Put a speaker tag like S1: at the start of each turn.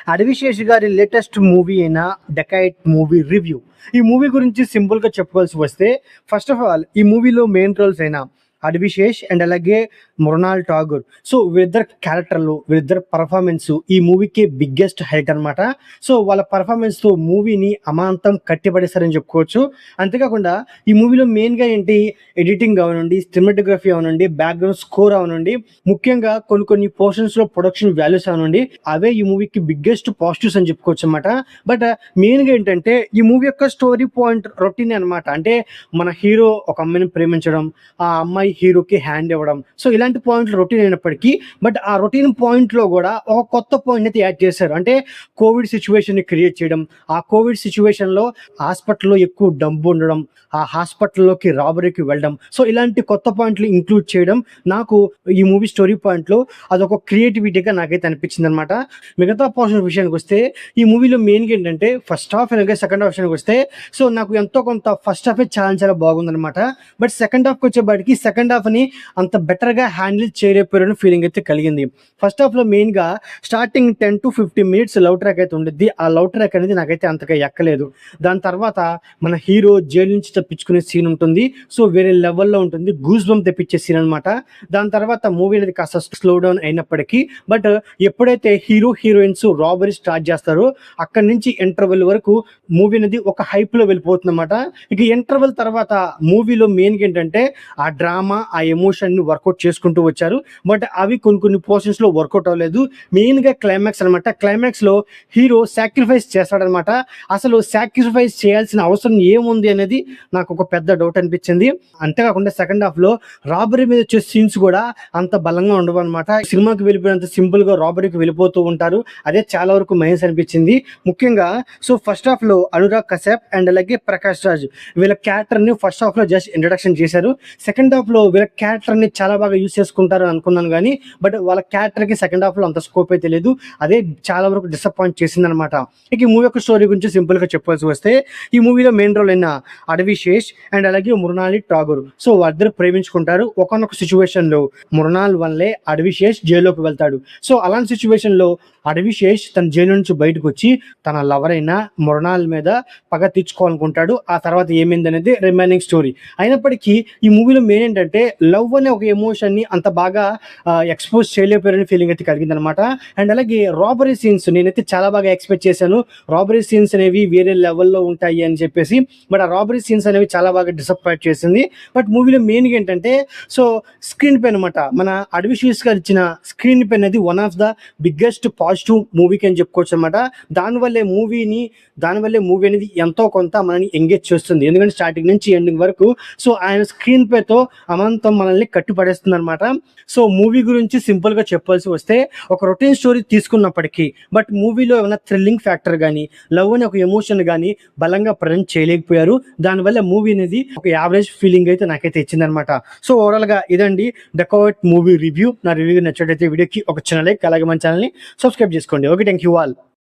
S1: అడవిశేష్ గారి latest movie అయిన 'dacoit' movie review. ఈ మూవీ గురించి సింపుల్‌గా చెప్పుకోవాల్సి వస్తే, ఫస్ట్ ఆఫ్ ఆల్ ఈ మూవీలో మెయిన్ రోల్స్ అయిన అడవిశేష్ అండ్ అలాగే మృణాల్ ఠాగూర్. సో వీళ్ళిద్దరి క్యారెక్టర్‌లు, వీళ్ళిద్దరి పెర్ఫార్మెన్స్ ఈ మూవీకి బిగ్గెస్ట్ హైలైట్ అనమాట. సో వాళ్ళ పెర్ఫార్మెన్స్‌తో మూవీని అమాంతం కట్టిపడేశారని చెప్పుకోవచ్చు. అంతేకాకుండా ఈ మూవీలో మెయిన్‌గా ఏంటి, ఎడిటింగ్ అవనండి, సినిమాటోగ్రఫీ అవనండి, బ్యాక్‌గ్రౌండ్ స్కోర్ అవనండి, ముఖ్యంగా కొన్ని పోర్షన్స్‌లో ప్రొడక్షన్ వాల్యూస్ అవనండి, అవే ఈ మూవీకి బిగ్గెస్ట్ పాజిటివ్స్ అని చెప్పుకోవచ్చు అనమాట. బట్ మెయిన్‌గా ఏంటంటే ఈ మూవీ యొక్క స్టోరీ పాయింట్ రొటీనే అనమాట. అంటే మన హీరో ఒక అమ్మాయిని ప్రేమించడం, ఆ అమ్మాయి హీరోకి హ్యాండ్ ఇవ్వడం. సో ఇలాంటి పాయింట్లు రొటీన్ అయినప్పటికీ, బట్ ఆ రొటీన్ పాయింట్‌లో గూడా ఒక కొత్త పాయింట్ అయితే యాడ్ చేశారు. అంటే కోవిడ్ సిట్యుయేషన్‌ని క్రియేట్ చేయడం. ఆ కోవిడ్ సిట్యుయేషన్‌లో హాస్పిటల్‌లో ఎక్కువ డబ్బు ఉండడం, ఆ హాస్పిటల్‌లోకి రాబరీకి వెళ్ళడం. సో ఇలాంటి కొత్త పాయింట్లు ఇంక్లూడ్ చేయడం నాకు ఈ మూవీ స్టోరీ పాయింట్‌లో అదొక క్రియేటివిటీగా నాకైతే అనిపించిందనమాట. మిగతా పోర్షన్ విషయానికొస్తే ఈ మూవీలో మెయిన్‌గా ఏంటంటే ఫస్ట్ హాఫ్ అలాగే సెకండ్ హాఫ్ విషయానికొస్తే, సో నాకు ఎంతో కొంత ఫస్ట్ హాఫే చాలా బాగుందనమాట. బట్ సెకండ్ హాఫ్‌కి వచ్చేపాటికి సెకండ్ హాఫ్‌ని అంత బెటర్‌గా హ్యాండిల్ చేయలేకపోయారని ఫీలింగ్ అయితే కలిగింది. ఫస్ట్ హాఫ్‌లో మెయిన్‌గా స్టార్టింగ్ 10-15 మినిట్స్ లవ్ ట్రాక్ అయితే ఉండిద్ది. ఆ లవ్ ట్రాక్ అనేది నాకైతే అంతగా ఎక్కలేదు. దాని తర్వాత మన హీరో జైలు నుంచి తప్పించుకునే సీన్ ఉంటుంది. సో వేరే లెవెల్‌లో ఉంటుంది. గూస్ బంప్ తెప్పించే సీన్ అనమాట. దాని తర్వాత మూవీ అనేది కాస్త స్లో డౌన్ అయినప్పటికీ, బట్ ఎప్పుడైతే హీరో హీరోయిన్స్ రాబరీ స్టార్ట్ చేస్తారో అక్కడి నుంచి ఇంటర్వెల్ వరకు మూవీ అనేది ఒక హైప్‌లో వెళ్ళిపోతుందన్నమాట. ఇక ఇంటర్వెల్ తర్వాత మూవీలో మెయిన్‌గా ఏంటంటే ఆ డ్రామా, ఆ ఎమోషన్‌ని వర్కౌట్ చేసుకుంటూ వచ్చారు. బట్ అవి కొన్ని పోర్షన్స్‌లో వర్కౌట్ అవ్వలేదు. మెయిన్‌గా క్లైమాక్స్ అనమాట. క్లైమాక్స్‌లో హీరో సాక్రిఫైస్ చేస్తాడనమాట. అసలు సాక్రిఫైస్ చేయాల్సిన అవసరం ఏముంది అనేది నాకు ఒక పెద్ద డౌట్ అనిపించింది. అంతేకాకుండా సెకండ్ హాఫ్‌లో రాబరీ మీద వచ్చే సీన్స్ కూడా అంత బలంగా ఉండవనమాట. సినిమాకి వెళ్ళిపోయినంత సింపుల్‌గా రాబరీకి వెళ్ళిపోతూ ఉంటారు. అదే చాలా వరకు మైనస్ అనిపించింది. ముఖ్యంగా సో ఫస్ట్ హాఫ్‌లో అనురాగ్ కశ్యప్ అండ్ అలాగే ప్రకాష్ రాజ్ వీళ్ళ క్యారెక్టర్‌ని ఫస్ట్ హాఫ్‌లో జస్ట్ ఇంట్రడక్షన్ చేశారు. సెకండ్ హాఫ్‌లో వీళ్ళ క్యారెక్టర్‌ని చాలా బాగా యూజ్ చేసుకుంటారు అనుకున్నాను గానీ, బట్ వాళ్ళ క్యారెక్టర్‌కి సెకండ్ హాఫ్‌లో అంత స్కోప్ అయితే లేదు. అదే చాలా వరకు డిసప్పాయింట్ చేసిందనమాట. ఇక ఈ మూవీ యొక్క స్టోరీ గురించి సింపుల్‌గా చెప్పాల్సి వస్తే, ఈ మూవీలో మెయిన్ రోల్ అయిన అడవిశేష్ అండ్ అలాగే మృణాలి ఠాగూర్. సో వాళ్ళిద్దరు ప్రేమించుకుంటారు. ఒకానొక సిట్యుయేషన్‌లో మృణాల్ వల్లే అడవిశేష్ జైల్లోకి వెళ్తాడు. సో అలాంటి సిట్యుయేషన్‌లో అడవిశేష్ తన జైలు నుంచి బయటకొచ్చి తన లవర్ అయిన మృణాల్ మీద పగ తీర్చుకోవాలనుకుంటాడు. ఆ తర్వాత ఏమైందనేది రిమైనింగ్ స్టోరీ. అయినప్పటికీ ఈ మూవీలో మెయిన్ ఏంటంటే లవ్ అనే ఒక ఎమోషన్‌ని అంత బాగా ఎక్స్‌పోజ్ చేయలేకపోయారని ఫీలింగ్ అయితే కలిగిందనమాట. అండ్ అలాగే రాబరీ సీన్స్ నేనైతే చాలా బాగా ఎక్స్‌పెక్ట్ చేశాను. రాబరీ సీన్స్ అనేవి వేరే లెవెల్‌లో ఉంటాయి అని చెప్పేసి. బట్ ఆ రాబరీ సీన్స్ అనేవి చాలా బాగా డిసప్పాయింట్ చేసింది. బట్ మూవీలో మెయిన్‌గా ఏంటంటే సో స్క్రీన్ ప్లే అనమాట. మన అడవిశేష్ గారు ఇచ్చిన స్క్రీన్ ప్లే అనేది one of the biggest positive మూవీకి అని చెప్పుకోవచ్చు అనమాట. దానివల్లే మూవీ అనేది ఎంతో కొంత మనల్ని ఎంగేజ్ చేస్తుంది. ఎందుకంటే స్టార్టింగ్ నుంచి ఎండింగ్ వరకు సో ఆయన స్క్రీన్ ప్లేతో అమాంతం మనల్ని కట్టిపడేస్తుంది అనమాట. సో మూవీ గురించి సింపుల్‌గా చెప్పాల్సి వస్తే, ఒక రొటీన్ స్టోరీ తీసుకున్నప్పటికీ, బట్ మూవీలో ఏమైనా థ్రిల్లింగ్ ఫ్యాక్టర్ గానీ, లవ్ అనే ఒక ఎమోషన్ గానీ బలంగా ప్రజెంట్ చేయలేకపోయారు. దానివల్ల మూవీ అనేది ఒక యావరేజ్ ఫీలింగ్ అయితే నాకైతే ఇచ్చిందనమాట. సో ఓవరాల్‌గా ఇదండి డెకాయిట్ మూవీ రివ్యూ. నా రివ్యూ నచ్చినట్లయితే వీడియోకి ఒక చిన్న లైక్, అలాగే మన ఛానల్‌ని సబ్స్క్రైబ్ చేసుకోండి. Okay, thank you all.